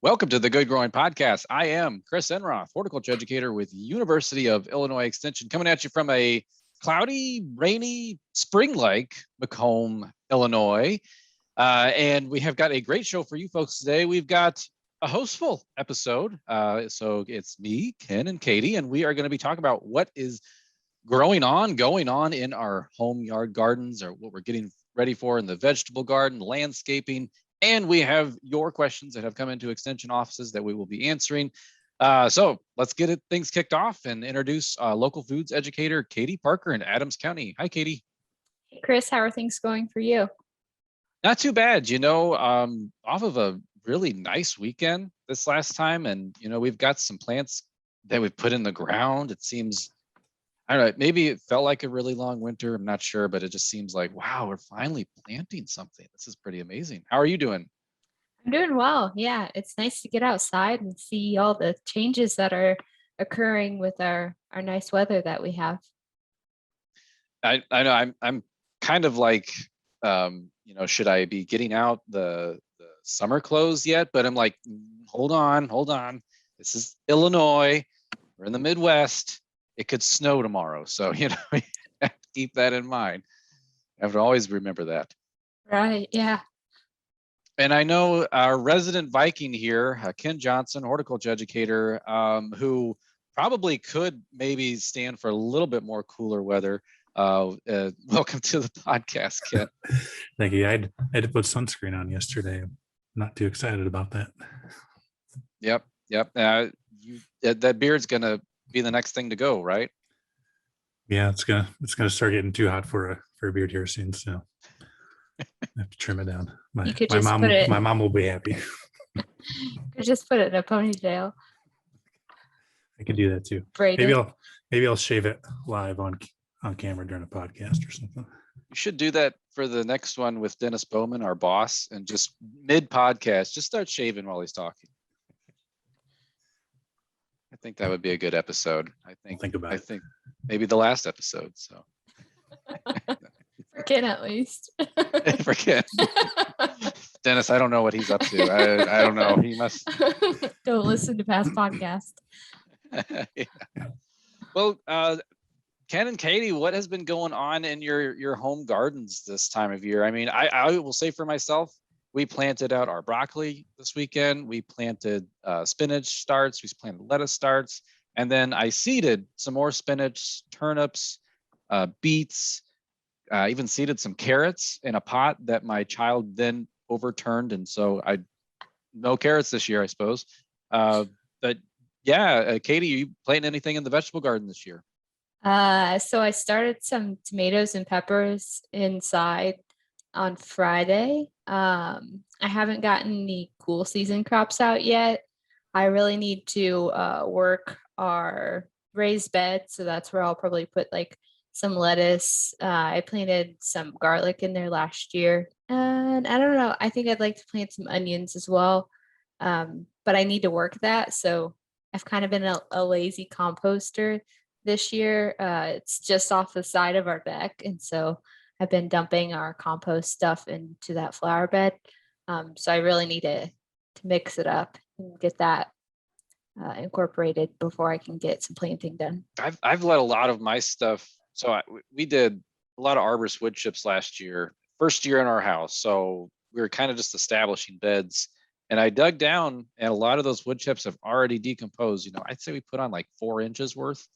Welcome to the Good Growing Podcast. I am Chris Enroth, horticulture educator with University of Illinois Extension, coming at you from a cloudy, rainy, spring-like Macomb, Illinois. And we have got a great show for you folks today. We've got a hostful episode. So it's me, Ken, and Katie, and we are going to be talking about what is going on in our home yard gardens, or what we're getting ready for in the vegetable garden, landscaping. And we have your questions that have come into extension offices that we will be answering. So let's get things kicked off and introduce local foods educator Katie Parker in Adams County. Hi, Katie. Hey, Chris, how are things going for you? Not too bad, off of a really nice weekend this last time. And, we've got some plants that we've put in the ground. It seems, I don't know, maybe it felt like a really long winter. I'm not sure, but it just seems like, wow, we're finally planting something. This is pretty amazing. How are you doing? I'm doing well. Yeah, it's nice to get outside and see all the changes that are occurring with our nice weather that we have. I know I'm kind of like, should I be getting out the summer clothes yet? But I'm like, hold on. This is Illinois. We're in the Midwest. It could snow tomorrow. So, you have to keep that in mind. I have to always remember that. Right. Yeah. And I know our resident Viking here, Ken Johnson, horticulture educator, who probably could maybe stand for a little bit more cooler weather. Welcome to the podcast, Ken. Thank you. I had to put sunscreen on yesterday. I'm not too excited about that. Yep. That beard's gonna be the next thing to go, right? Yeah, it's gonna start getting too hot for a beard here soon. So I have to trim it down. My mom will be happy. You could just put it in a ponytail. I could do that too. Maybe I'll shave it live on camera during a podcast or something. You should do that for the next one with Dennis Bowman, our boss, and just mid-podcast, just start shaving while he's talking. I think that would be a good episode. I think maybe the last episode. So For Ken, at least. For Ken. Dennis, I don't know what he's up to. I don't know. He must Don't listen to past podcasts. Yeah. Well, Ken and Katie, what has been going on in your home gardens this time of year? I mean, I will say for myself, we planted out our broccoli this weekend. We planted spinach starts. We planted lettuce starts. And then I seeded some more spinach, turnips, beets, even seeded some carrots in a pot that my child then overturned. And so no carrots this year, I suppose. But yeah, Katie, are you planting anything in the vegetable garden this year? So I started some tomatoes and peppers inside on Friday. I haven't gotten any cool season crops out yet. I really need to work our raised bed. So that's where I'll probably put like some lettuce. I planted some garlic in there last year. And I don't know, I think I'd like to plant some onions as well. But I need to work that. So I've kind of been a lazy composter this year. It's just off the side of our deck. And so I've been dumping our compost stuff into that flower bed. So I really need to mix it up and get that incorporated before I can get some planting done. I've let a lot of my stuff. So we did a lot of arborist wood chips last year, first year in our house. So we were kind of just establishing beds. And I dug down, and a lot of those wood chips have already decomposed. I'd say we put on like 4 inches worth.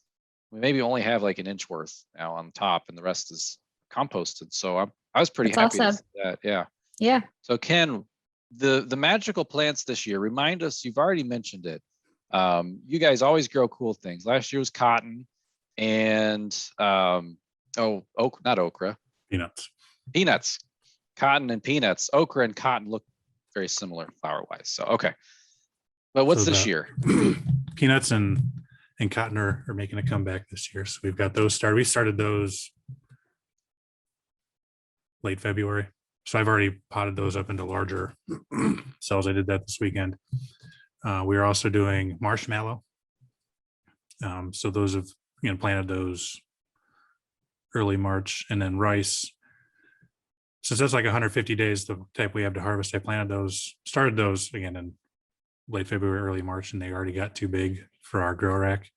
We maybe only have like an inch worth now on top, and the rest is composted. So I was pretty happy with that. Yeah. So Ken, the magical plants this year, remind us, you've already mentioned it. You guys always grow cool things. Last year was cotton and not okra. Peanuts. Cotton and peanuts. Okra and cotton look very similar flower wise. So okay. But what's this year? Peanuts and cotton are making a comeback this year. So we've got those started. We started those late February. So I've already potted those up into larger cells. I did that this weekend. We are also doing marshmallow. So those have planted those early March, and then rice. Since that's like 150 days, the type we have to harvest, I started those again in late February, early March, and they already got too big for our grow rack.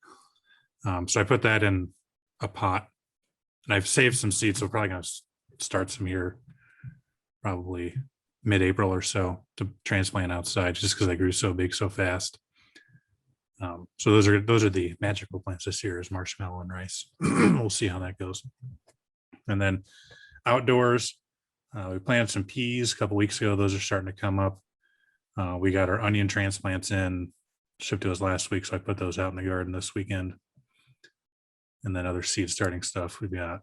So I put that in a pot, and I've saved some seeds. So we're probably going to start some here, probably mid-April or so, to transplant outside, just because they grew so big so fast. So those are the magical plants this year, is marshmallow and rice. We'll see how that goes. And then outdoors, we planted some peas a couple weeks ago. Those are starting to come up. We got our onion transplants in, shipped to us last week, so I put those out in the garden this weekend. And then other seed starting stuff. We've got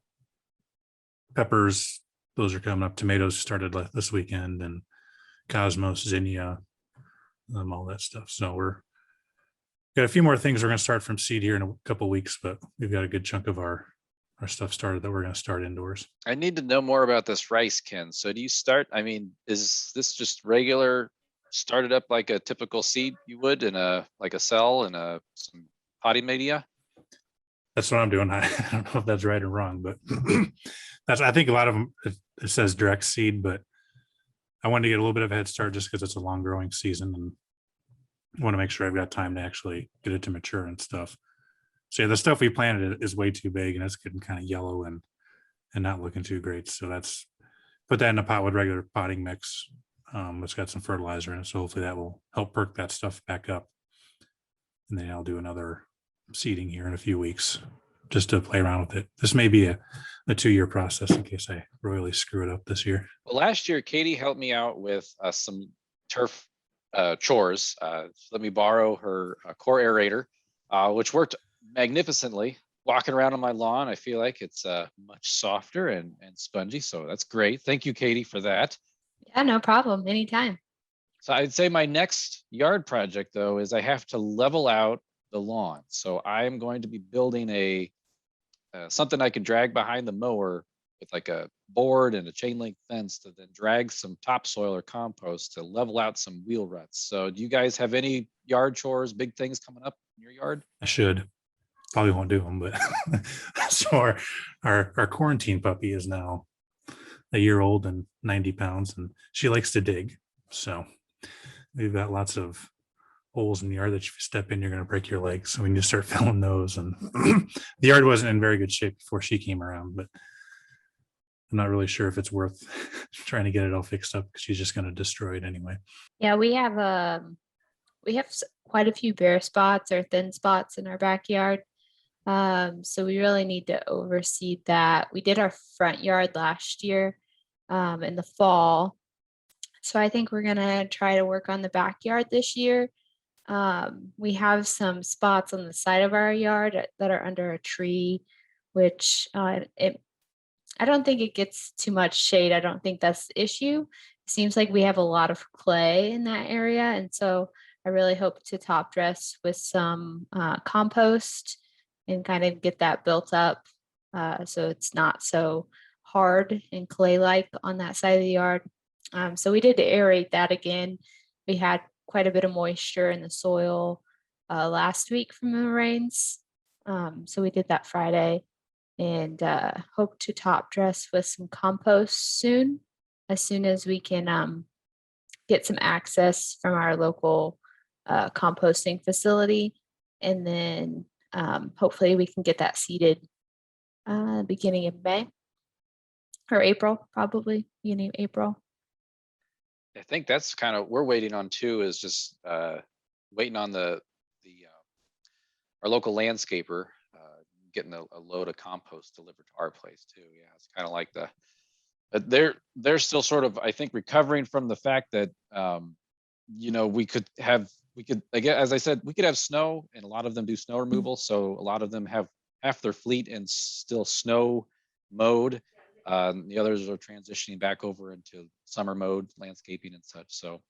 peppers. Those are coming up. Tomatoes started this weekend, and cosmos, zinnia, all that stuff. So we're got a few more things we're going to start from seed here in a couple weeks, but we've got a good chunk of our stuff started that we're going to start indoors. I need to know more about this rice, Ken. So do you start, I mean, is this just regular, started up like a typical seed you would in a, like a cell and some potting media? That's what I'm doing. I don't know if that's right or wrong, but I think a lot of them, it says direct seed, but I wanted to get a little bit of a head start just because it's a long growing season, and want to make sure I've got time to actually get it to mature and stuff. So yeah, the stuff we planted is way too big, and it's getting kind of yellow and not looking too great. So that's, put that in a pot with regular potting mix. It's got some fertilizer in it, so hopefully that will help perk that stuff back up. And then I'll do another seeding here in a few weeks just to play around with it. This may be a 2-year process in case I royally screw it up this year. Well, last year, Katie helped me out with some turf chores. Let me borrow her core aerator, which worked magnificently. Walking around on my lawn, I feel like it's much softer and spongy. So that's great. Thank you, Katie, for that. Yeah, no problem. Anytime. So I'd say my next yard project, though, is I have to level out the lawn. So I am going to be building a something I can drag behind the mower with like a board and a chain link fence to then drag some topsoil or compost to level out some wheel ruts. So do you guys have any yard chores, big things coming up in your yard? I should. Probably won't do them, but so our quarantine puppy is now a year old and 90 pounds, and she likes to dig. So we've got lots of holes in the yard that if you step in, you're going to break your legs. So we need to start filling those. And the yard wasn't in very good shape before she came around, but I'm not really sure if it's worth trying to get it all fixed up because she's just going to destroy it anyway. Yeah, we have quite a few bare spots or thin spots in our backyard. So we really need to oversee that. We did our front yard last year in the fall. So I think we're gonna try to work on the backyard this year. We have some spots on the side of our yard that are under a tree, which I don't think it gets too much shade. I don't think that's the issue. It seems like we have a lot of clay in that area. And so I really hope to top dress with some compost and kind of get that built up so it's not so hard and clay-like on that side of the yard. So we did aerate that again. We had quite a bit of moisture in the soil last week from the rains. So we did that Friday and hope to top dress with some compost soon as we can get some access from our local composting facility. And then hopefully we can get that seeded beginning of May or April, probably beginning of April. I think that's kind of we're waiting on too, is just waiting on the our local landscaper getting a load of compost delivered to our place too. Yeah, it's kind of like but they're still sort of, I think, recovering from the fact that we could again, as I said, we could have snow, and a lot of them do snow removal. So a lot of them have half their fleet in still snow mode. The others are transitioning back over into summer mode, landscaping and such. So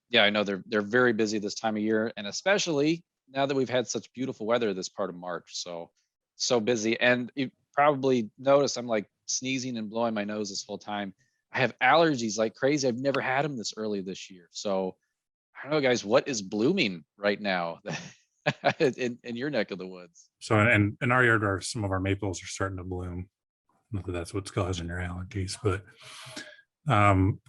yeah, I know they're very busy this time of year, and especially now that we've had such beautiful weather this part of March. So busy. And you probably noticed I'm like sneezing and blowing my nose this whole time. I have allergies like crazy. I've never had them this early this year. So I don't know, guys, what is blooming right now in your neck of the woods? So, and in our yard, some of our maples are starting to bloom. Not that that's what's causing your allergies, but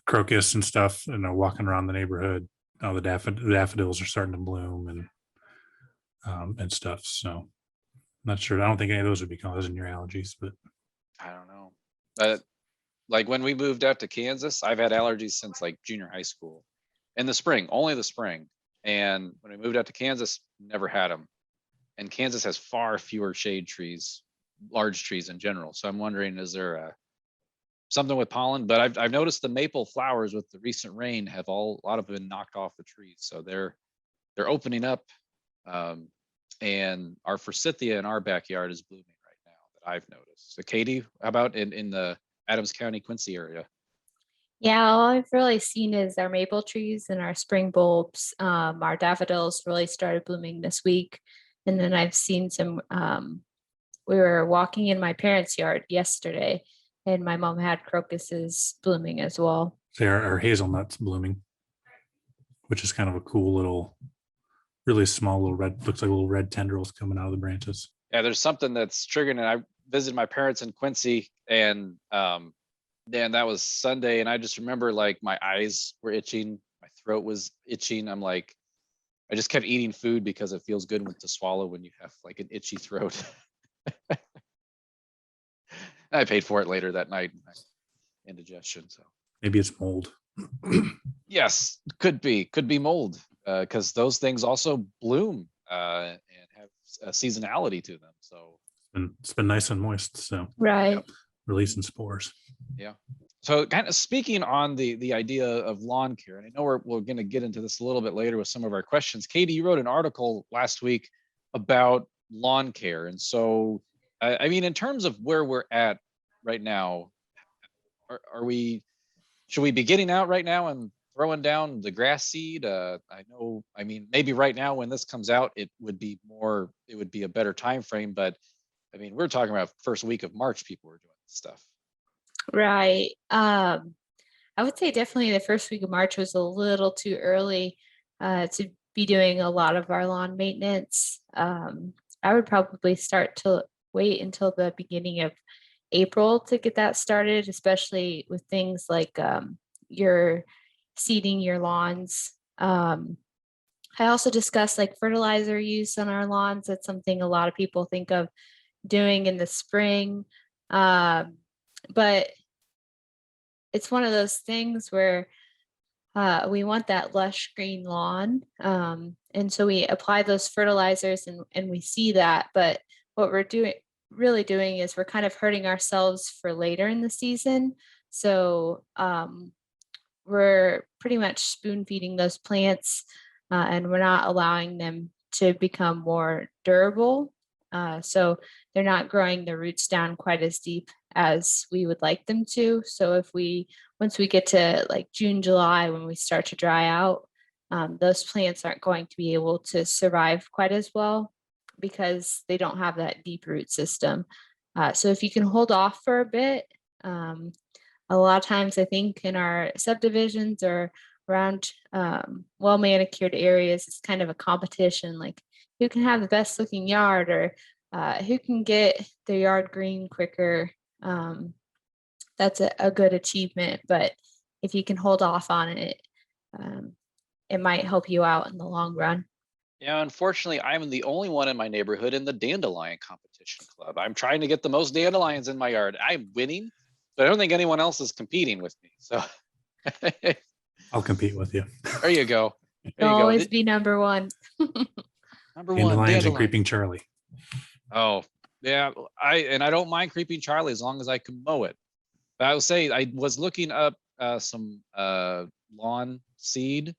crocus and stuff, walking around the neighborhood, the daffodils are starting to bloom and stuff. So not sure. I don't think any of those would be causing your allergies, but I don't know. But like when we moved out to Kansas, I've had allergies since like junior high school. In the spring, only the spring. And when we moved out to Kansas, never had them. And Kansas has far fewer shade trees, large trees in general. So I'm wondering, is there something with pollen? But I've noticed the maple flowers with the recent rain have a lot of them been knocked off the trees. So they're opening up. And our forsythia in our backyard is blooming right now that I've noticed. So Katie, how about in the Adams County, Quincy area? Yeah, all I've really seen is our maple trees and our spring bulbs. Our daffodils really started blooming this week. And then I've seen some, we were walking in my parents' yard yesterday and my mom had crocuses blooming as well. there are hazelnuts blooming, which is kind of a cool little, really small little red, looks like little red tendrils coming out of the branches. Yeah, there's something that's triggering. And I visited my parents in Quincy, and then that was Sunday, and I just remember like my eyes were itching, my throat was itching. I'm like, I just kept eating food because it feels good to swallow when you have like an itchy throat. I paid for it later that night, indigestion. So Maybe it's mold. yes, could be mold, because those things also bloom and have a seasonality to them. So And it's been nice and moist, so Right. Yep. releasing spores. yeah. So kind of speaking on the idea of lawn care, and I know we're going to get into this a little bit later with some of our questions. Katie, you wrote an article last week about lawn care. And so, I mean, in terms of where we're at right now, should we be getting out right now and throwing down the grass seed? I mean, maybe right now when this comes out, it would be a better time frame. But I mean, we're talking about first week of March, people were doing this stuff. Right. I would say definitely the first week of March was a little too early to be doing a lot of our lawn maintenance. I would probably start to wait until the beginning of April to get that started, especially with things like your seeding your lawns. I also discussed like fertilizer use on our lawns. That's something a lot of people think of doing in the spring. But it's one of those things where we want that lush green lawn. And so we apply those fertilizers and we see that. But what we're really doing is we're kind of hurting ourselves for later in the season. So we're pretty much spoon feeding those plants and we're not allowing them to become more durable. So they're not growing the roots down quite as deep as we would like them to. So once we get to like June, July, when we start to dry out, those plants aren't going to be able to survive quite as well because they don't have that deep root system. So if you can hold off for a bit, a lot of times I think in our subdivisions or around well manicured areas, it's kind of a competition, like who can have the best looking yard or who can get their yard green quicker. That's a good achievement, but if you can hold off on it, it might help you out in the long run. Yeah, unfortunately, I'm the only one in my neighborhood in the dandelion competition club. I'm trying to get the most dandelions in my yard. I'm winning, but I don't think anyone else is competing with me. So I'll compete with you. there you go. There You'll you go. always be number one. Number one, Dandelions and dandelion. creeping Charlie. Oh, yeah. I don't mind creeping Charlie as long as I can mow it. But I will say I was looking up some lawn seed,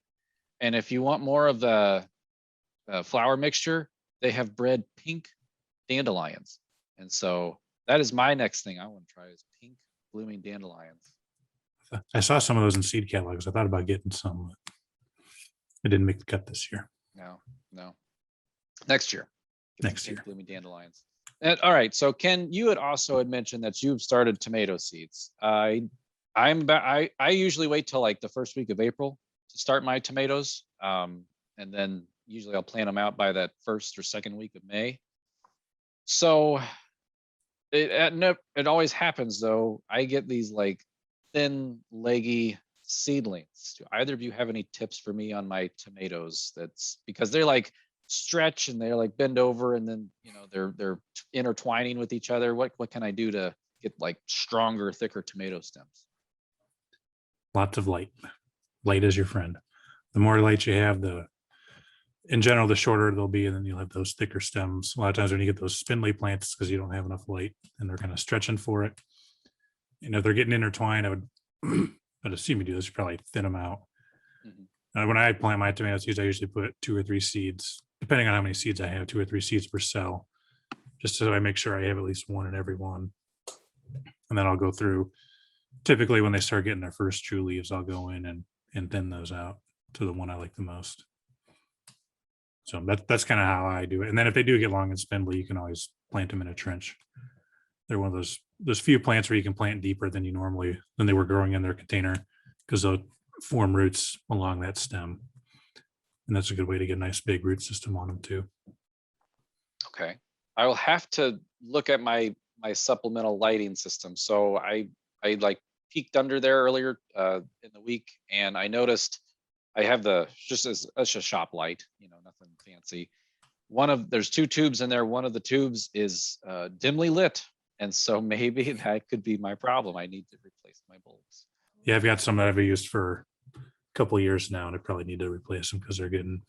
and if you want more of the flower mixture, they have bred pink dandelions, and so that is my next thing I want to try is pink blooming dandelions. I saw some of those in seed catalogs. I thought about getting some. It didn't make the cut this year. No. Next year. Get some Next pink year. blooming dandelions. And, all right. So Ken, you had mentioned that you've started tomato seeds. I usually wait till like the first week of April to start my tomatoes. And then usually I'll plant them out by that first or second week of May. So it always happens though. I get these like thin, leggy seedlings. Do either of you have any tips for me on my tomatoes? That's because they're like stretch and they're like bend over and then they're intertwining with each other. What can I do to get like stronger, thicker tomato stems? Lots of light. Light is your friend. The more light you have, in general, the shorter they'll be, and then you'll have those thicker stems. A lot of times when you get those spindly plants, because you don't have enough light and they're kind of stretching for it. If they're getting intertwined, I'd assume you do this, you probably thin them out. When I plant my tomato seeds, I usually put 2 or 3 seeds, depending on how many seeds I have, 2 or 3 seeds per cell, just so I make sure I have at least one in every one. And then I'll go through, typically when they start getting their first true leaves, I'll go in and thin those out to the one I like the most. So that's kind of how I do it. And then if they do get long and spindly, you can always plant them in a trench. They're one of those few plants where you can plant deeper than they were growing in their container, because they'll form roots along that stem. And that's a good way to get a nice big root system on them too. Okay. I will have to look at my supplemental lighting system. So I like peeked under there earlier in the week, and I noticed I have just a shop light, nothing fancy. There's 2 tubes in there. One of the tubes is dimly lit. And so maybe that could be my problem. I need to replace my bulbs. Yeah, I've got some that I've used for a couple of years now, and I probably need to replace them because they're getting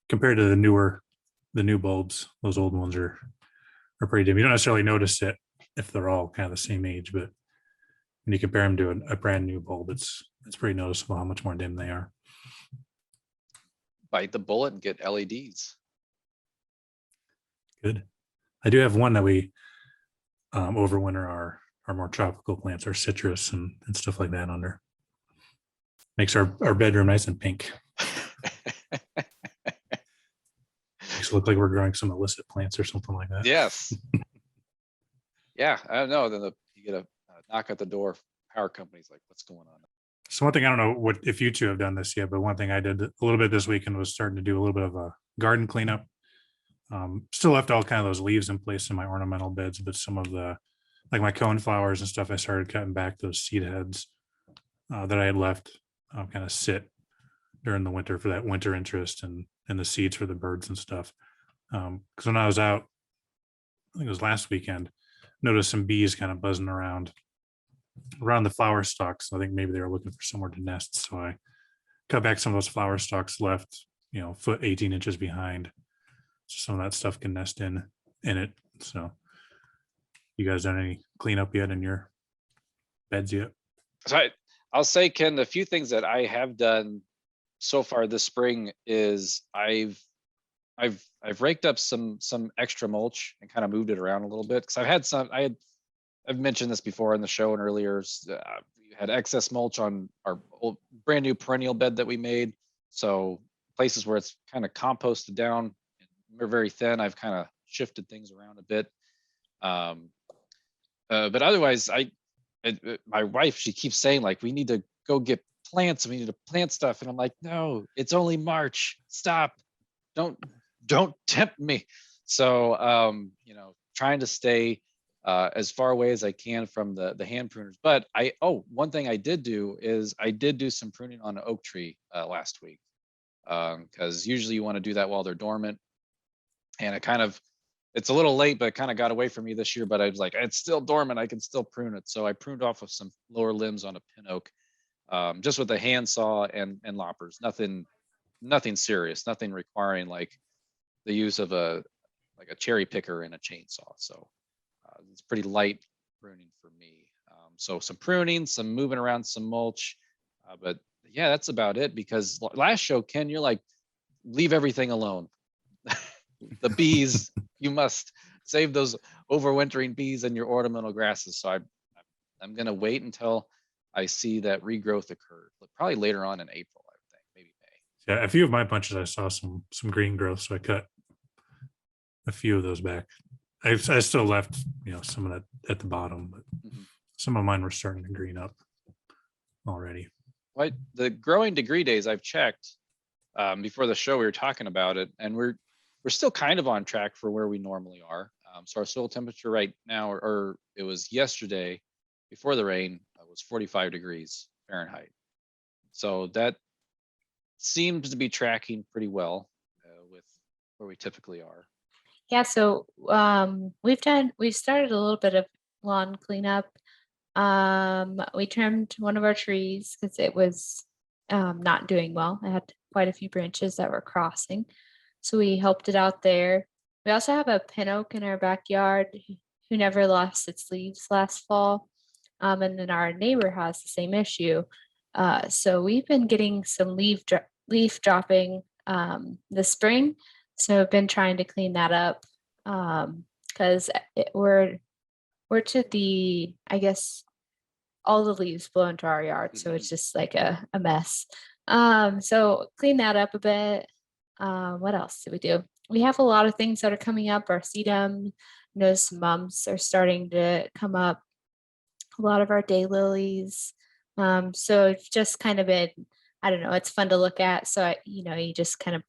compared to the new bulbs, those old ones are pretty dim. You don't necessarily notice it if they're all kind of the same age, but when you compare them to a brand new bulb, it's pretty noticeable how much more dim they are. Bite the bullet and get LEDs. Good. I do have one that we overwinter our more tropical plants, our citrus and stuff like that under. Makes our bedroom nice and pink. Makes it look like we're growing some illicit plants or something like that. Yes. Yeah, I don't know. Then you get a knock at the door. Power company's like, what's going on? So one thing, I don't know if you two have done this yet, but one thing I did a little bit this weekend was starting to do a little bit of a garden cleanup. Still left all kind of those leaves in place in my ornamental beds, but some of like my cone flowers and stuff, I started cutting back those seed heads that I had left kind of sit during the winter for that winter interest and the seeds for the birds and stuff. Because when I was out, I think it was last weekend, noticed some bees kind of buzzing around the flower stalks. I think maybe they were looking for somewhere to nest. So I cut back some of those flower stalks left, foot 18 inches behind. So some of that stuff can nest in it. So you guys done any cleanup yet in your beds yet? So I'll say, Ken, the few things that I have done so far this spring is I've raked up some extra mulch and kind of moved it around a little bit, because I've mentioned this before in the show and earlier. We had excess mulch on our old, brand new perennial bed that we made. So places where it's kind of composted down, we're very thin, I've kind of shifted things around a bit. But otherwise, my wife, she keeps saying like, we need to go get plants. We need to plant stuff. And I'm like, no, it's only March. Stop. Don't tempt me. So, trying to stay as far away as I can from the hand pruners. But one thing I did do is I did do some pruning on an oak tree last week, because usually you want to do that while they're dormant. And it's a little late, but it kind of got away from me this year. But I was like, it's still dormant, I can still prune it. So I pruned off of some lower limbs on a pin oak, just with a handsaw and loppers. Nothing serious, nothing requiring like the use of a cherry picker and a chainsaw. So it's pretty light pruning for me. So some pruning, some moving around, some mulch, but yeah, that's about it. Because last show, Ken, you're like, leave everything alone. The bees, you must save those overwintering bees and your ornamental grasses. So I'm going to wait until I see that regrowth occur, probably later on in April, I would think, maybe May. Yeah, a few of my bunches, I saw some green growth, so I cut a few of those back. I still left, some of that at the bottom, but some of mine were starting to green up already. Right. The growing degree days I've checked before the show, we were talking about it, and we're still kind of on track for where we normally are. So our soil temperature right now, or it was yesterday before the rain, was 45 degrees Fahrenheit. So that seems to be tracking pretty well with where we typically are. Yeah, so we've started a little bit of lawn cleanup. We trimmed one of our trees because it was not doing well. It had quite a few branches that were crossing. So we helped it out there. We also have a pin oak in our backyard who never lost its leaves last fall. And then our neighbor has the same issue. So we've been getting some leaf dropping this spring. So I've been trying to clean that up because we're to the, I guess, all the leaves blow into our yard. So it's just like a mess. So clean that up a bit. What else do we do? We have a lot of things that are coming up. Our sedum, some mums are starting to come up. A lot of our daylilies. So it's just kind of been, I don't know, it's fun to look at. So, you just kind of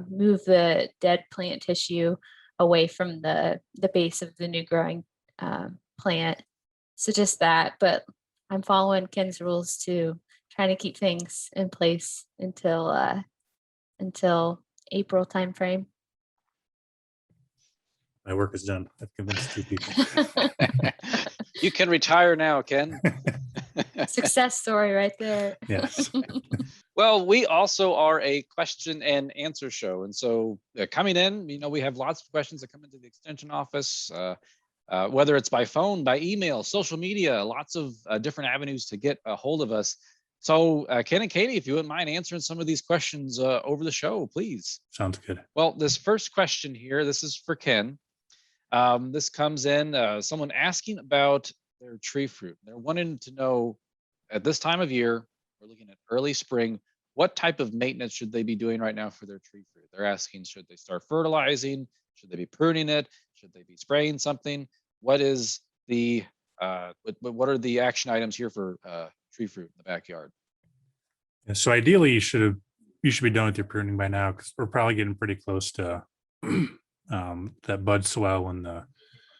move the dead plant tissue away from the base of the new growing plant. So just that, but I'm following Ken's rules too, trying to keep things in place until April timeframe. My work is done. I've convinced 2 people. You can retire now, Ken. Success story right there. Yes. Well, we also are a question and answer show. And so coming in, we have lots of questions that come into the extension office, whether it's by phone, by email, social media, lots of different avenues to get a hold of us. So Ken and Katie, if you wouldn't mind answering some of these questions over the show, please. Sounds good. Well, this first question here, this is for Ken. This comes in, someone asking about their tree fruit. They're wanting to know at this time of year, we're looking at early spring, what type of maintenance should they be doing right now for their tree fruit? They're asking, should they start fertilizing? Should they be pruning it? Should they be spraying something? What is the, what are the action items here for tree fruit in the backyard? Yeah, so ideally you should be done with your pruning by now, because we're probably getting pretty close to that bud swell, and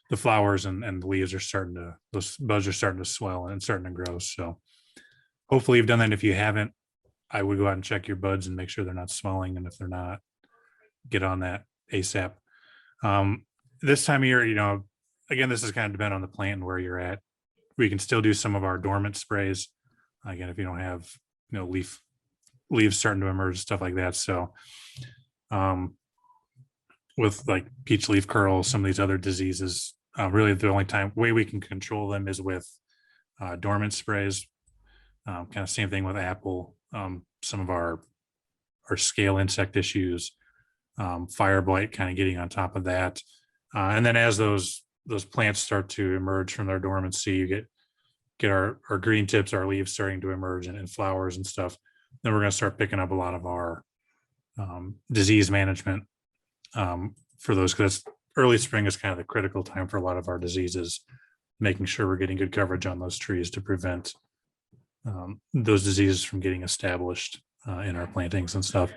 the flowers and the leaves are those buds are starting to swell and starting to grow. So hopefully you've done that. If you haven't, I would go out and check your buds and make sure they're not swelling. And if they're not, get on that ASAP. This time of year, again, this is kind of dependent on the plant and where you're at. We can still do some of our dormant sprays. Again, if you don't have, leaves starting to emerge, stuff like that. So with like peach leaf curl, some of these other diseases, really the only way we can control them is with dormant sprays. Kind of same thing with apple. Some of our scale insect issues, fire blight, kind of getting on top of that. And then as those plants start to emerge from their dormancy, you get our green tips, our leaves starting to emerge and flowers and stuff. Then we're going to start picking up a lot of our disease management for those, because early spring is kind of the critical time for a lot of our diseases, making sure we're getting good coverage on those trees to prevent those diseases from getting established in our plantings and stuff.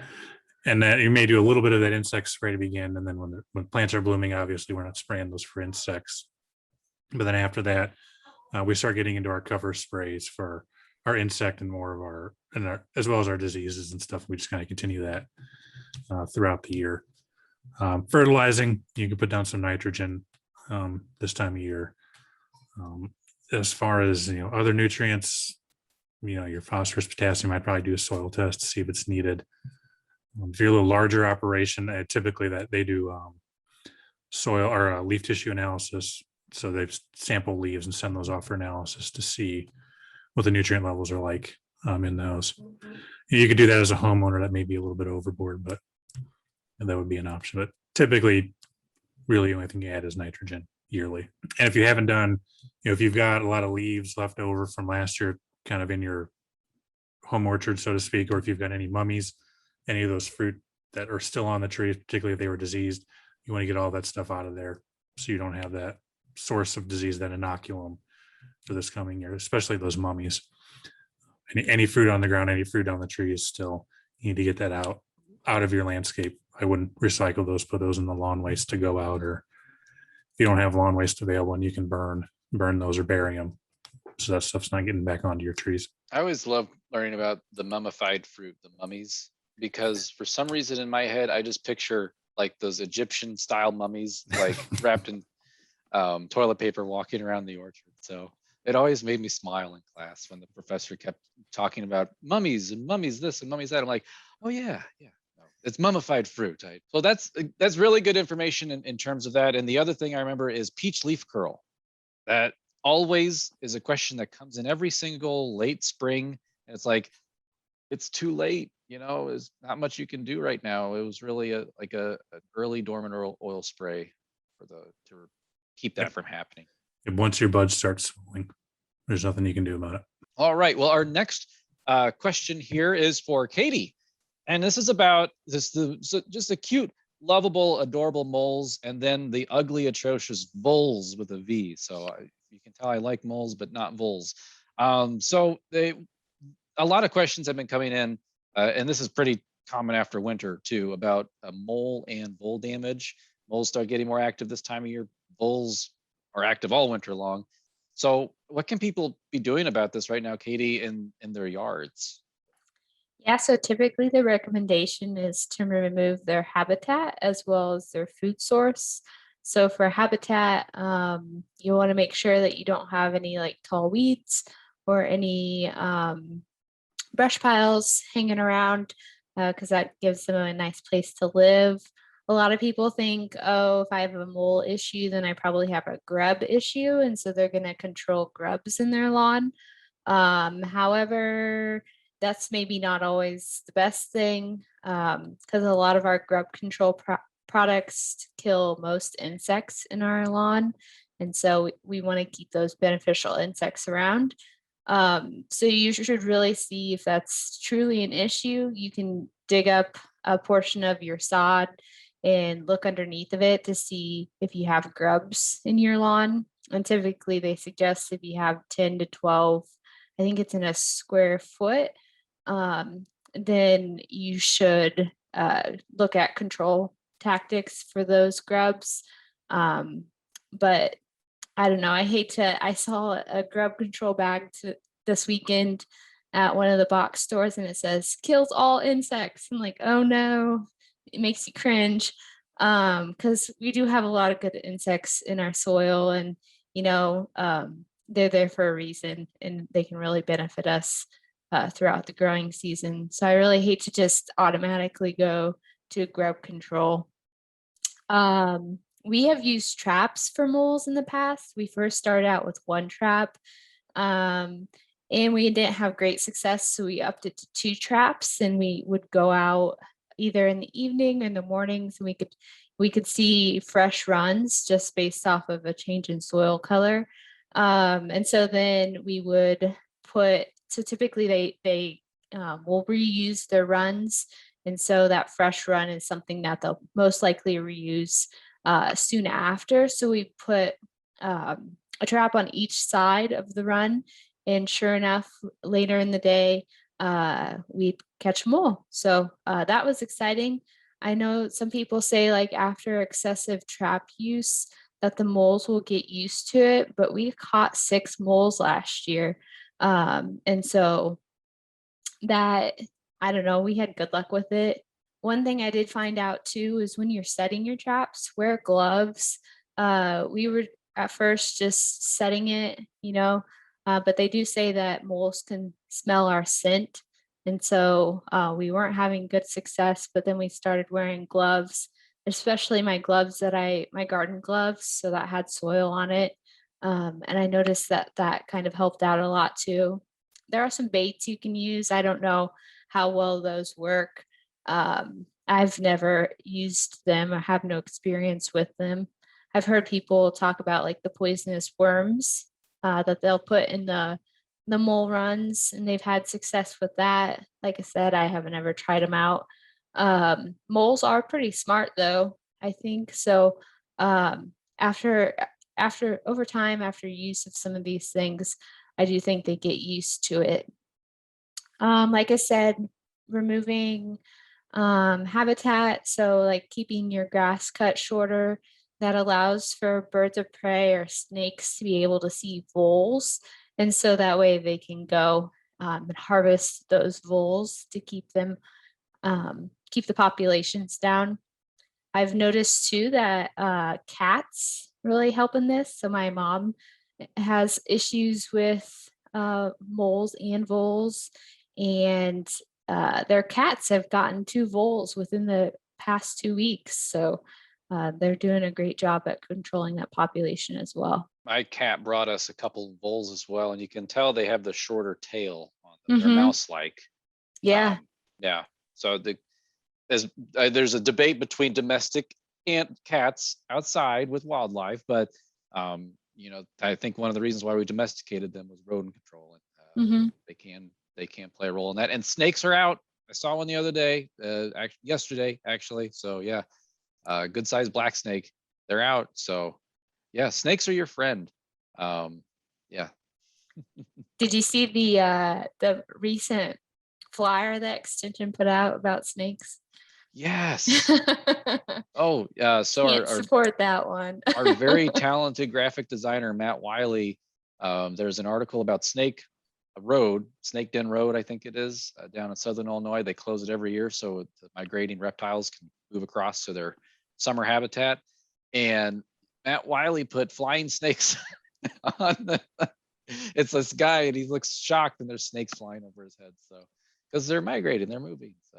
And that you may do a little bit of that insect spray to begin, and then when plants are blooming, obviously we're not spraying those for insects. But then after that, we start getting into our cover sprays for our insect and more of our as well as our diseases and stuff. We just kind of continue that throughout the year. Fertilizing, you can put down some nitrogen this time of year. As far as other nutrients, your phosphorus, potassium, I'd probably do a soil test to see if it's needed. If you're a little larger operation, typically that they do soil or leaf tissue analysis. So they sample leaves and send those off for analysis to see what the nutrient levels are like in those. You could do that as a homeowner. That may be a little bit overboard, but that would be an option. But typically, really the only thing you add is nitrogen yearly. And if you haven't done, if you've got a lot of leaves left over from last year, kind of in your home orchard, so to speak, or if you've got any mummies, any of those fruit that are still on the tree, particularly if they were diseased, you want to get all that stuff out of there so you don't have that source of disease, that inoculum for this coming year, especially those mummies. Any fruit on the ground, any fruit on the tree is still, you need to get that out of your landscape. I wouldn't recycle those, put those in the lawn waste to go out, or if you don't have lawn waste available and you can burn those or bury them, so that stuff's not getting back onto your trees. I always love learning about the mummified fruit, the mummies, because for some reason in my head, I just picture like those Egyptian style mummies, like wrapped in toilet paper walking around the orchard. So it always made me smile in class when the professor kept talking about mummies and mummies this and mummies that. I'm like, oh yeah, yeah. No, it's mummified fruit. So that's really good information in terms of that. And the other thing I remember is peach leaf curl. That always is a question that comes in every single late spring. And it's like, it's too late, there's not much you can do right now. It was really an early dormant oil spray to keep that Yep. from happening. Once your buds start swelling, there's nothing you can do about it. All right. Well, our next question here is for Katie. And this is about just the cute, lovable, adorable moles, and then the ugly, atrocious voles with a V. So you can tell I like moles, but not voles. A lot of questions have been coming in, and this is pretty common after winter too, about mole and vole damage. Moles start getting more active this time of year. Voles are active all winter long. So what can people be doing about this right now, Katie, in their yards? Yeah, so typically the recommendation is to remove their habitat as well as their food source. So for habitat, you want to make sure that you don't have any like tall weeds or any brush piles hanging around, because that gives them a nice place to live. A lot of people think, oh, if I have a mole issue, then I probably have a grub issue. And so they're going to control grubs in their lawn. However, that's maybe not always the best thing, because a lot of our grub control products kill most insects in our lawn. And so we want to keep those beneficial insects around. So you should really see if that's truly an issue. You can dig up a portion of your sod and look underneath of it to see if you have grubs in your lawn. And typically they suggest if you have 10 to 12, I think it's in a square foot, then you should look at control tactics for those grubs. But I don't know. I saw a grub control bag this weekend at one of the box stores and it says kills all insects. I'm like, oh no, it makes you cringe. Because we do have a lot of good insects in our soil and, they're there for a reason and they can really benefit us throughout the growing season. So I really hate to just automatically go to grub control. We have used traps for moles in the past. We first started out with one trap, and we didn't have great success. So we upped it to 2 traps and we would go out either in the evening or in the mornings and we could see fresh runs just based off of a change in soil color. And so then we would typically they will reuse their runs. And so that fresh run is something that they'll most likely reuse soon after. So we put a trap on each side of the run. And sure enough, later in the day, we'd catch a mole. So that was exciting. I know some people say like after excessive trap use that the moles will get used to it, but we caught 6 moles last year. And so that, I don't know, we had good luck with it. One thing I did find out too is when you're setting your traps, wear gloves. We were at first just setting it, but they do say that moles can smell our scent. And so we weren't having good success, but then we started wearing gloves, especially my garden gloves. So that had soil on it. And I noticed that kind of helped out a lot too. There are some baits you can use. I don't know how well those work. I've never used them. I have no experience with them. I've heard people talk about like the poisonous worms that they'll put in the mole runs, and they've had success with that. Like I said, I haven't ever tried them out. Moles are pretty smart though, I think. So after over time, after use of some of these things, I do think they get used to it. Like I said, removing habitat, so like keeping your grass cut shorter, that allows for birds of prey or snakes to be able to see voles, and so that way they can go and harvest those voles to keep them, keep the populations down. I've noticed too that cats really help in this. So my mom has issues with moles and voles, and their cats have gotten 2 voles within the past 2 weeks. So they're doing a great job at controlling that population as well. My cat brought us a couple voles as well, and you can tell they have the shorter tail on them. They're mouse-like. Yeah. Yeah. So there's a debate between domestic and cats outside with wildlife, but I think one of the reasons why we domesticated them was rodent control, and they can play a role in that. And snakes are out. I saw one the other day, yesterday actually. So yeah, good sized black snake. They're out. So yeah, snakes are your friend. Yeah. Did you see the recent flyer that Extension put out about snakes? Yes. Oh, so Can't support that one. our very talented graphic designer, Matt Wiley, there's an article about Snake Den Road, I think it is, down in Southern Illinois. They close it every year so the migrating reptiles can move across to their summer habitat. And Matt Wiley put flying snakes on it's this guy, and he looks shocked, and there's snakes flying over his head. So, because they're migrating, they're moving. So,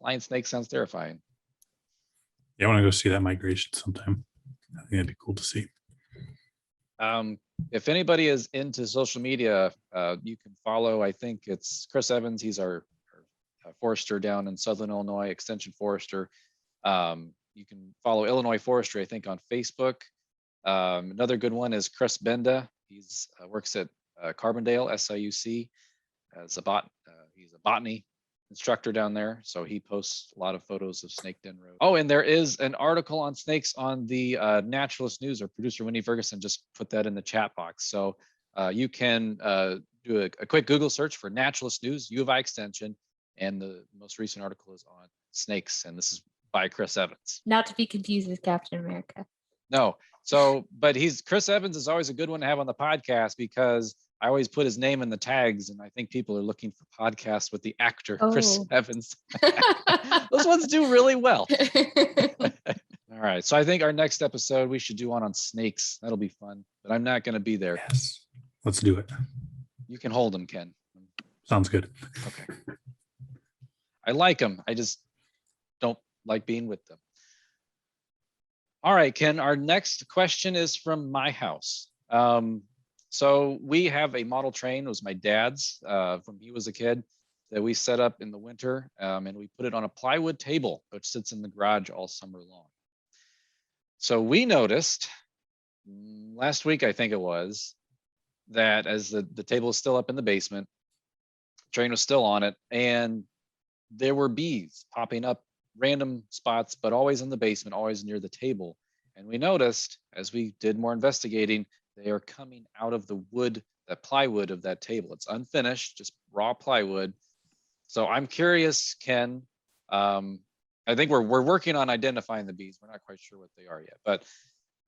flying snake sounds terrifying. Yeah, I want to go see that migration sometime. I think that'd be cool to see. If anybody is into social media, you can follow, I think it's Chris Evans. He's our forester down in Southern Illinois, Extension Forester. You can follow Illinois Forestry, I think, on Facebook. Another good one is Chris Benda. He's works at Carbondale, SIUC. He's a botany instructor down there, so he posts a lot of photos of Snake Den Road. Oh, and there is an article on snakes on the Naturalist News. Our producer Winnie Ferguson just put that in the chat box, so you can do a quick Google search for Naturalist News, U of I Extension, and the most recent article is on snakes, and this is by Chris Evans. Not to be confused with Captain America. No, but Chris Evans is always a good one to have on the podcast because I always put his name in the tags, and I think people are looking for podcasts with the actor Chris Evans. Those ones do really well. All right, so I think our next episode we should do one on snakes. That'll be fun, but I'm not going to be there. Yes, let's do it. You can hold them, Ken. Sounds good. Okay. I like them. I just don't like being with them. All right, Ken, our next question is from my house. So we have a model train. It was my dad's from he was a kid that we set up in the winter, and we put it on a plywood table, which sits in the garage all summer long. So we noticed last week, I think it was, that as the table is still up in the basement, the train was still on it, and there were bees popping up random spots, but always in the basement, always near the table. And we noticed as we did more investigating, they are coming out of the wood, that plywood of that table. It's unfinished, just raw plywood. So I'm curious, Ken, I think we're working on identifying the bees. We're not quite sure what they are yet, but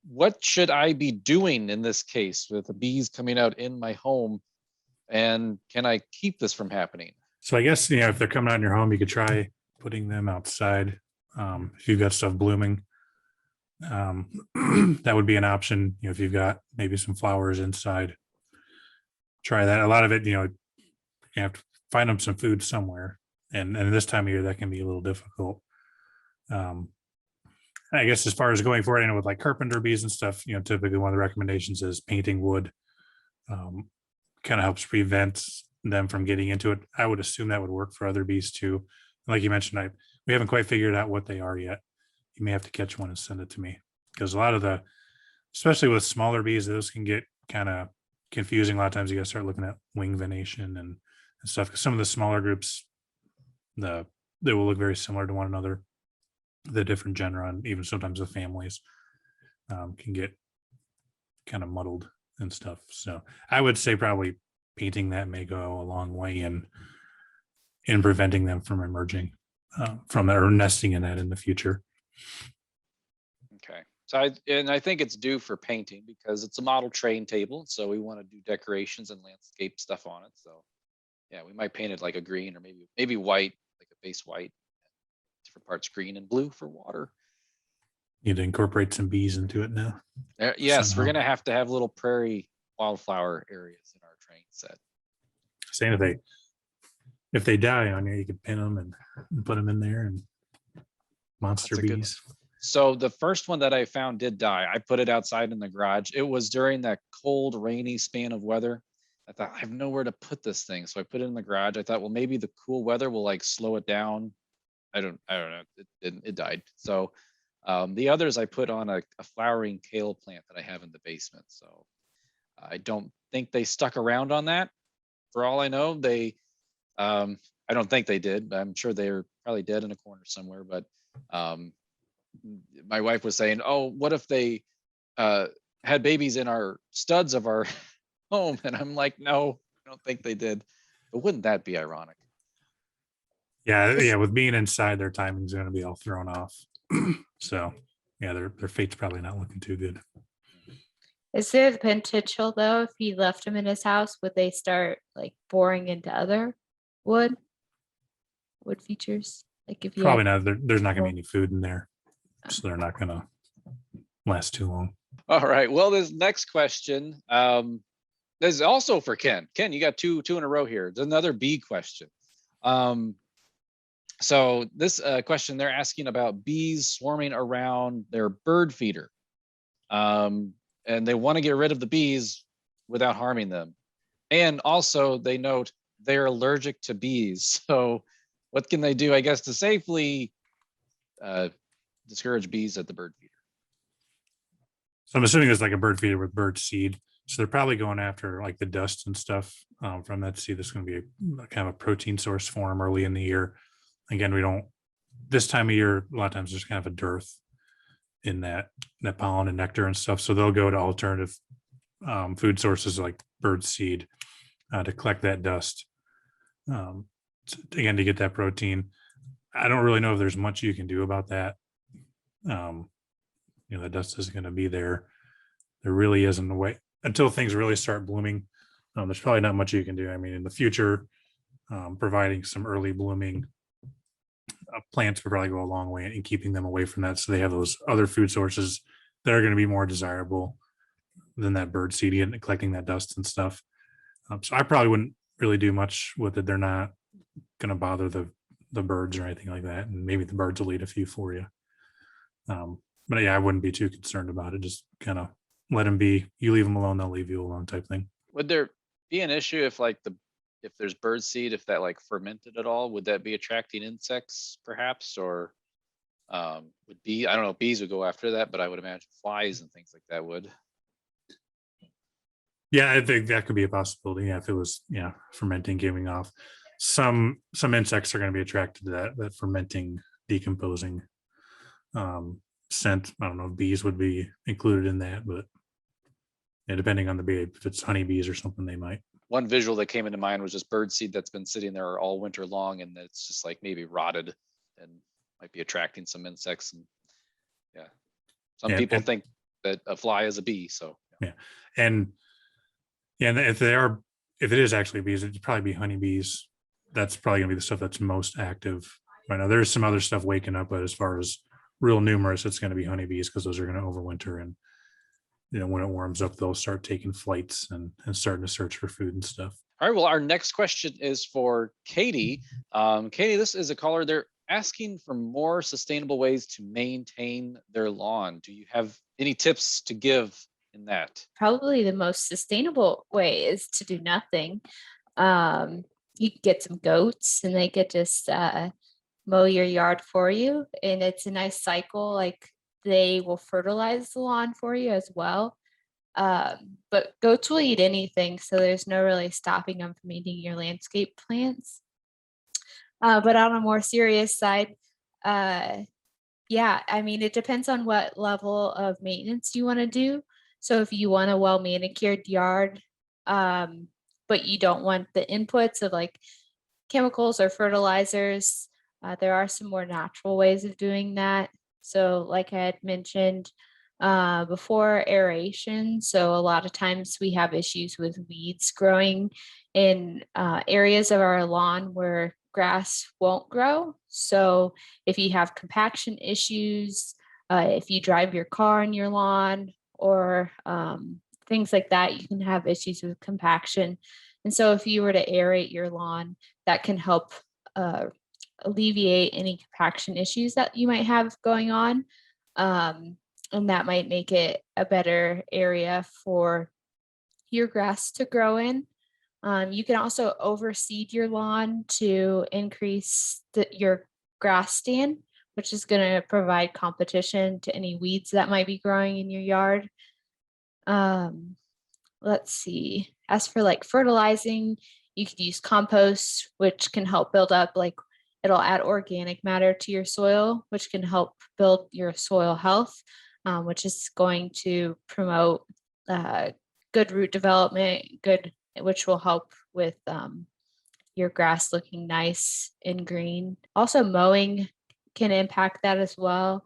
what should I be doing in this case with the bees coming out in my home? And can I keep this from happening? So I guess, if they're coming out in your home, you could try putting them outside. If you've got stuff blooming, that would be an option. If you've got maybe some flowers inside, try that. A lot of it, you have to find them some food somewhere, and this time of year that can be a little difficult. I guess as far as going forward, with like carpenter bees and stuff, typically one of the recommendations is painting wood. Kind of helps prevent them from getting into it. I would assume that would work for other bees too. Like you mentioned, we haven't quite figured out what they are yet. You may have to catch one and send it to me, because a lot of especially with smaller bees, those can get kind of confusing. A lot of times you got to start looking at wing venation and stuff, because some of the smaller groups, they will look very similar to one another. The different genera and even sometimes the families can get kind of muddled and stuff. So I would say probably painting that may go a long way in preventing them from emerging from that or nesting in that in the future. Okay. So I think it's due for painting because it's a model train table. So we want to do decorations and landscape stuff on it. So yeah, we might paint it like a green or maybe white, like a base white, different parts green and blue for water. Need to incorporate some bees into it now. Yes, we're Somehow. gonna have to have little prairie wildflower areas in our train set. Saying if they die on you, you could pin them and put them in there and monster That's a good one. bees. So the first one that I found did die. I put it outside in the garage. It was during that cold, rainy span of weather. I thought I have nowhere to put this thing, so I put it in the garage. I thought, well, maybe the cool weather will like slow it down. I don't know. It didn't. It died. So the others I put on a flowering kale plant that I have in the basement. So I don't think they stuck around on that. For all I know, I don't think they did. I'm sure they're probably dead in a corner somewhere. But my wife was saying, "Oh, what if they had babies in our studs of our home?" And I'm like, "No, I don't think they did." But wouldn't that be ironic? Yeah. With being inside, their timing's going to be all thrown off. So yeah, their fate's probably not looking too good. Is there the potential though, if he left them in his house, would they start like boring into other wood features? Like if you Probably had, not. There's not going to be any food in there, so they're not going to last too long. All right. Well, this next question, this is also for Ken. Ken, you got two in a row here. It's another bee question. So this question, they're asking about bees swarming around their bird feeder. And they want to get rid of the bees without harming them. And also they note they're allergic to bees. So what can they do, I guess, to safely discourage bees at the bird feeder? So I'm assuming it's like a bird feeder with bird seed. So they're probably going after like the dust and stuff from that seed. That's going to be a kind of a protein source for them early in the year. Again, we don't, this time of year, a lot of times there's kind of a dearth in that pollen and nectar and stuff. So they'll go to alternative food sources like bird seed to collect that dust. Again, to get that protein. I don't really know if there's much you can do about that. The dust isn't going to be there. There really isn't a way until things really start blooming. There's probably not much you can do. I mean, in the future, providing some early blooming plants would probably go a long way in keeping them away from that. So they have those other food sources that are going to be more desirable than that bird seed and collecting that dust and stuff. So I probably wouldn't really do much with it. They're not going to bother the birds or anything like that. And maybe the birds will eat a few for you. But yeah, I wouldn't be too concerned about it. Just kind of let them be. You leave them alone, they'll leave you alone type thing. Would there be an issue if if there's bird seed, if that like fermented at all, would that be attracting insects perhaps? Or I don't know if bees would go after that, but I would imagine flies and things like that would. Yeah, I think that could be a possibility. Yeah, if it was, fermenting, giving off some insects are going to be attracted to that fermenting, decomposing scent. I don't know if bees would be included in that, but depending on the bee, if it's honeybees or something, they might. One visual that came into mind was just bird seed that's been sitting there all winter long, and it's just like maybe rotted and might be attracting some insects. And some people think that a fly is a bee. So and if it is actually bees, it'd probably be honeybees. That's probably gonna be the stuff that's most active right now. There's some other stuff waking up, but as far as real numerous, it's going to be honeybees because those are going to overwinter, and when it warms up, they'll start taking flights and starting to search for food and stuff. All right. Well, our next question is for Katie. Katie, this is a caller. They're asking for more sustainable ways to maintain their lawn. Do you have any tips to give in that? Probably the most sustainable way is to do nothing. You can get some goats and they could just mow your yard for you, and it's a nice cycle. Like they will fertilize the lawn for you as well. But goats will eat anything, so there's no really stopping them from eating your landscape plants. But on a more serious side, I mean, it depends on what level of maintenance you want to do. So if you want a well manicured yard, but you don't want the inputs of like chemicals or fertilizers, there are some more natural ways of doing that. So like I had mentioned, before aeration. So a lot of times we have issues with weeds growing in areas of our lawn where grass won't grow. So if you have compaction issues, if you drive your car in your lawn or things like that, you can have issues with compaction. And so if you were to aerate your lawn, that can help alleviate any compaction issues that you might have going on. And that might make it a better area for your grass to grow in. You can also overseed your lawn to increase your grass stand, which is going to provide competition to any weeds that might be growing in your yard. Let's see. As for like fertilizing, you could use compost, which can help build up, like it'll add organic matter to your soil, which can help build your soil health, which is going to promote good root development, which will help with your grass looking nice and green. Also, mowing can impact that as well.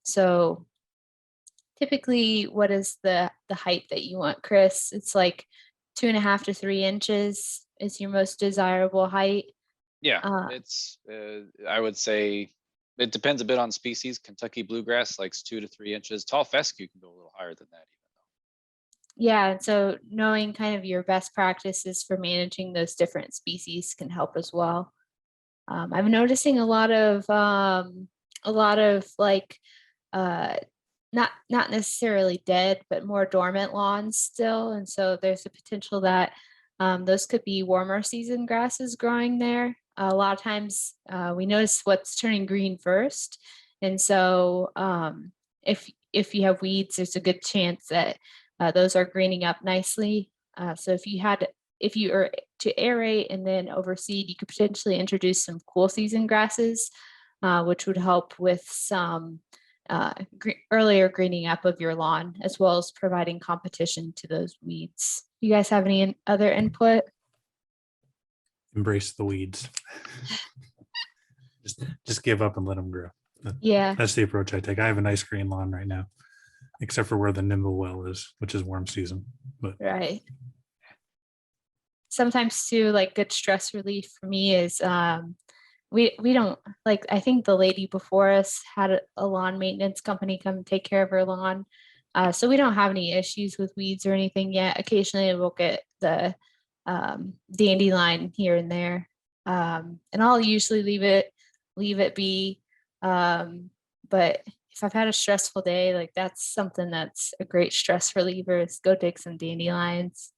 So typically, what is the height that you want, Chris? It's like 2.5 to 3 inches is your most desirable height. Yeah, it's I would say it depends a bit on species. Kentucky bluegrass likes 2 to 3 inches. Tall fescue can go a little higher than that even though. Yeah, so knowing kind of your best practices for managing those different species can help as well. I'm noticing a lot of like not necessarily dead, but more dormant lawns still, and so there's a potential that those could be warmer season grasses growing there. A lot of times we notice what's turning green first, and so if you have weeds, there's a good chance that those are greening up nicely. So if you are to aerate and then overseed, you could potentially introduce some cool season grasses, which would help with some earlier greening up of your lawn, as well as providing competition to those weeds. You guys have any other input? Embrace the weeds. just give up and let them grow. Yeah, That's the approach I take. I have a nice green lawn right now, except for where the nimble well is, which is warm season. But right. Sometimes too, like good stress relief for me is we don't, like, I think the lady before us had a lawn maintenance company come take care of her lawn. So we don't have any issues with weeds or anything yet. Occasionally we'll get the dandelion here and there. And I'll usually leave it be. But if I've had a stressful day, like that's something that's a great stress reliever is go dig some dandelions.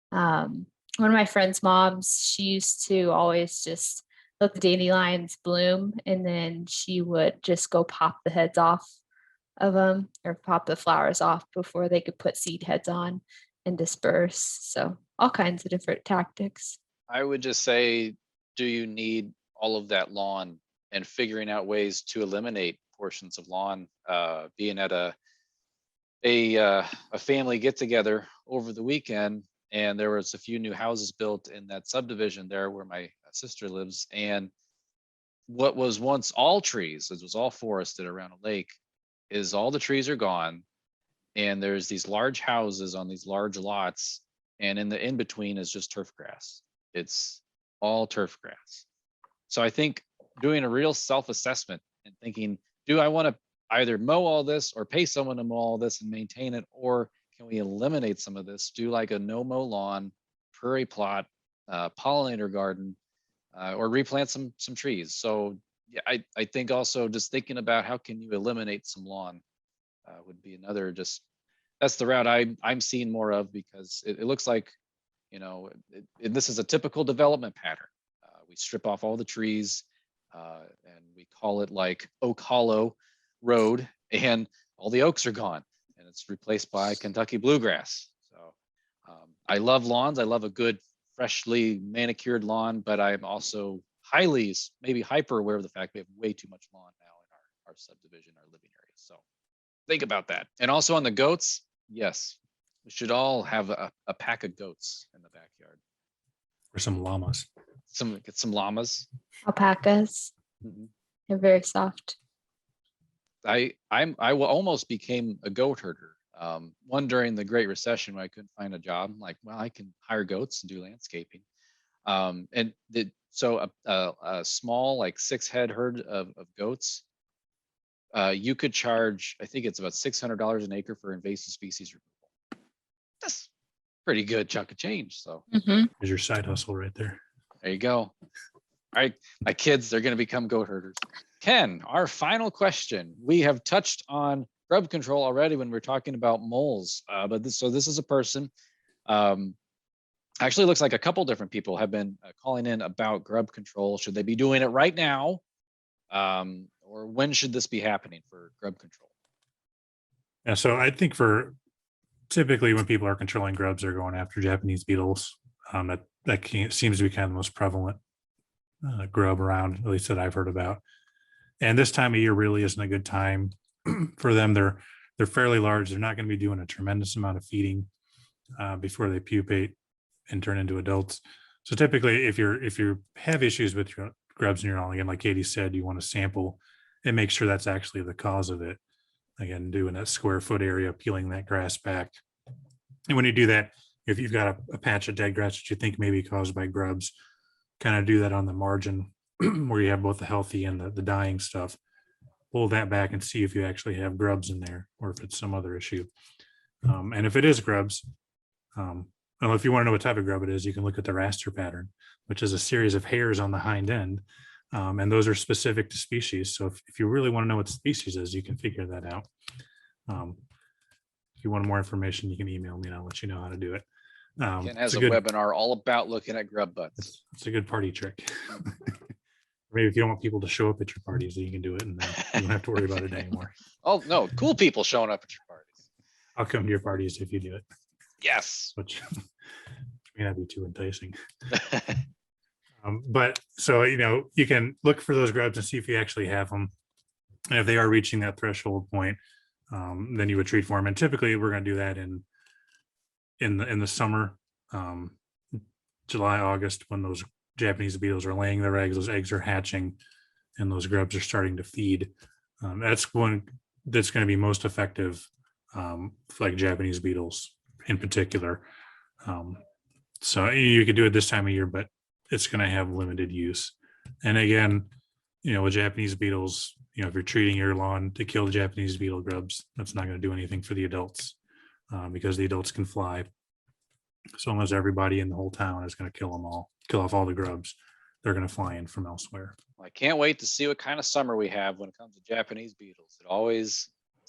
One of my friend's moms, she used to always just let the dandelions bloom, and then she would just go pop the heads off of them or pop the flowers off before they could put seed heads on and disperse. So all kinds of different tactics. I would just say, do you need all of that lawn, and figuring out ways to eliminate portions of lawn, being at a family get together over the weekend, and there was a few new houses built in that subdivision there where my sister lives, and what was once all trees, it was all forested around a lake, is all the trees are gone, and there's these large houses on these large lots, and in the in between is just turf grass. It's all turf grass. So I think doing a real self-assessment and thinking, do I want to either mow all this or pay someone to mow all this and maintain it, or can we eliminate some of this, do like a no mow lawn, prairie plot, pollinator garden, or replant some trees. So yeah, I think also just thinking about how can you eliminate some lawn would be another, just that's the route I'm seeing more of, because it looks like, this is a typical development pattern. We strip off all the trees, and we call it like Oak Hollow Road, and all the oaks are gone, and it's replaced by Kentucky bluegrass. So I love lawns. I love a good, freshly manicured lawn, but I'm also maybe hyper aware of the fact we have way too much lawn now in our subdivision, our living area. So think about that. And also on the goats, yes, we should all have a pack of goats in the backyard. or some llamas. Get some llamas. Alpacas. Mhm. They're very soft. I will almost became a goat herder. One during the Great Recession when I couldn't find a job. I'm like, well, I can hire goats and do landscaping. So a small like 6-head herd of goats, you could charge, I think it's about $600 an acre for invasive species removal. That's pretty good chunk of change. So Mhm. There's your side hustle right there. there you go. All right, my kids, they're going to become goat herders. Ken, our final question. We have touched on grub control already when we're talking about moles, but this is a person. Actually, looks like a couple different people have been calling in about grub control. Should they be doing it right now, or when should this be happening for grub control? Yeah, so I think for typically when people are controlling grubs, they're going after Japanese beetles. Seems to be kind of the most prevalent grub around, at least that I've heard about. And this time of year really isn't a good time for them. They're fairly large. They're not going to be doing a tremendous amount of feeding before they pupate and turn into adults. So typically, if you have issues with your grubs in your lawn, again, like Katie said, you want to sample and make sure that's actually the cause of it. Again, doing a square foot area, peeling that grass back. And when you do that, if you've got a patch of dead grass that you think may be caused by grubs, kind of do that on the margin where you have both the healthy and the dying stuff. Pull that back and see if you actually have grubs in there or if it's some other issue. And if it is grubs, well, if you want to know what type of grub it is, you can look at the raster pattern, which is a series of hairs on the hind end. And those are specific to species. So if you really want to know what species is, you can figure that out. If you want more information, you can email me and I'll let you know how to do it. Ken has a webinar all about looking at grub butts. It's a good party trick. Maybe if you don't want people to show up at your parties, then you can do it and then you don't have to worry about it anymore. Oh, no, cool people showing up at your parties. I'll come to your parties if you do it. Yes. Which may not be too enticing. But so, you can look for those grubs and see if you actually have them. And if they are reaching that threshold point, then you would treat for them. And typically we're going to do that in the summer, July, August, when those Japanese beetles are laying their eggs, those eggs are hatching and those grubs are starting to feed. That's one that's going to be most effective, like Japanese beetles in particular. So you could do it this time of year, but it's going to have limited use. And again, with Japanese beetles, if you're treating your lawn to kill the Japanese beetle grubs, that's not going to do anything for the adults because the adults can fly. So almost everybody in the whole town is going to kill off all the grubs. They're going to fly in from elsewhere. I can't wait to see what kind of summer we have when it comes to Japanese beetles.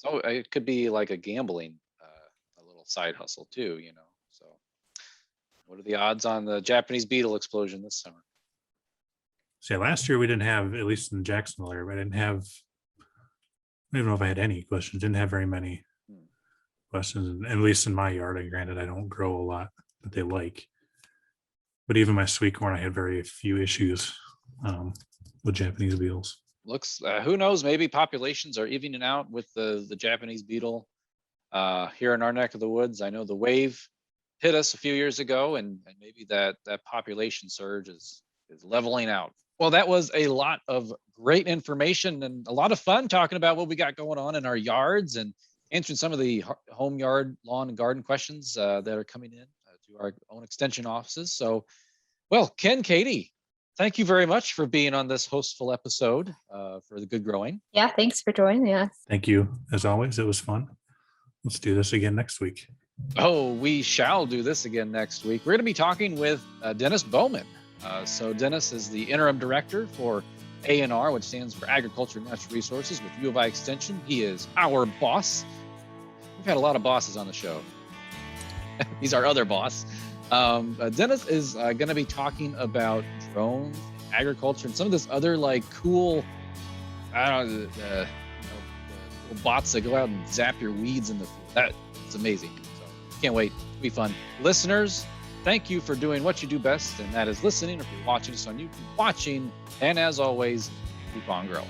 It could be like a gambling, a little side hustle too, So what are the odds on the Japanese beetle explosion this summer? Say last year we didn't have, at least in Jacksonville area, I don't know if I had any questions. Didn't have very many questions, and at least in my yard. Granted, I don't grow a lot that they like, but even my sweet corn, I had very few issues with Japanese beetles. Who knows? Maybe populations are evening out with the Japanese beetle here in our neck of the woods. I know the wave hit us a few years ago, and maybe that population surge is leveling out. Well, that was a lot of great information and a lot of fun talking about what we got going on in our yards and answering some of the home yard, lawn, and garden questions that are coming in to our own extension offices. So, well, Ken, Katie, thank you very much for being on this hostful episode for the Good Growing. Yeah, thanks for joining us. Thank you. As always, it was fun. Let's do this again next week. Oh, we shall do this again next week. We're going to be talking with Dennis Bowman. So Dennis is the interim director for A&R, which stands for Agriculture and Natural Resources with U of I Extension. He is our boss. We've had a lot of bosses on the show. He's our other boss. Dennis is going to be talking about drones, agriculture, and some of this other cool, the bots that go out and zap your weeds in the field. That's amazing. So can't wait. It'll be fun. Listeners, thank you for doing what you do best, and that is listening. If you're watching us on YouTube, watching, and as always, keep on growing.